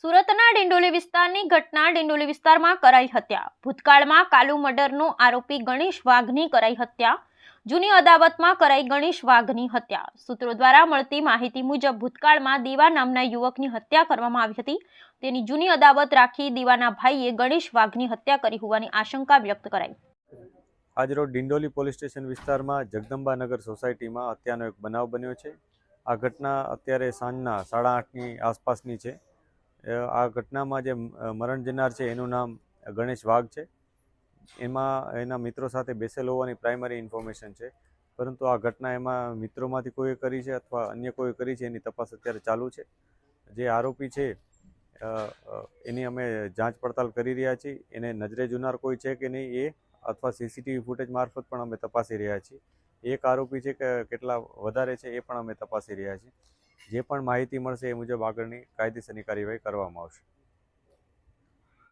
સુરતના ડિંડોલી વિસ્તારની ઘટના ડિંડોલી વિસ્તારમાં કરાઈ હત્યા। ભૂતકાળમાં કાલુ મર્ડરનો આરોપી ગણેશ વાઘની કરાઈ હત્યા। જૂની અદાવતમાં કરાઈ ગણેશ વાઘની હત્યા। સૂત્રો દ્વારા મળતી માહિતી મુજબ ભૂતકાળમાં દીવા નામના યુવકની હત્યા કરવામાં આવી હતી। તેની જૂની અદાવત રાખી દીવાના ભાઈએ ગણેશ વાઘની હત્યા કરી હોવાની આશંકા વ્યક્ત કરાઈ। આજરોજ ડિંડોલી પોલીસ સ્ટેશન વિસ્તારમાં જગદંબાનગર સોસાયટીમાં હત્યાનો એક બનાવ બન્યો છે। આ ઘટના અત્યારે સાંજના 8:30ની આસપાસની છે। આ ઘટનામાં જે મરણ જનાર છે એનું નામ ગણેશ વાઘ છે। એમાં એના મિત્રો સાથે બેસેલ હોવાની પ્રાઇમરી ઇન્ફોર્મેશન છે, પરંતુ આ ઘટના એમાં મિત્રોમાંથી કોઈએ કરી છે અથવા અન્ય કોઈ કરી છે એની તપાસ અત્યારે ચાલુ છે। જે આરોપી છે એની અમે જાંચ પડતાલ કરી રહ્યા છીએ। એને નજરે જોનાર કોઈ છે કે નહીં એ અથવા સીસીટીવી ફૂટેજ મારફત પણ અમે તપાસી રહ્યા છીએ। એક આરોપી છે કે કેટલા વધારે છે એ પણ અમે તપાસી રહ્યા છીએ। જે પણ માહિતી મળશે એ મુજબ આગળની કાયદેસરની કાર્યવાહી કરવામાં આવશે।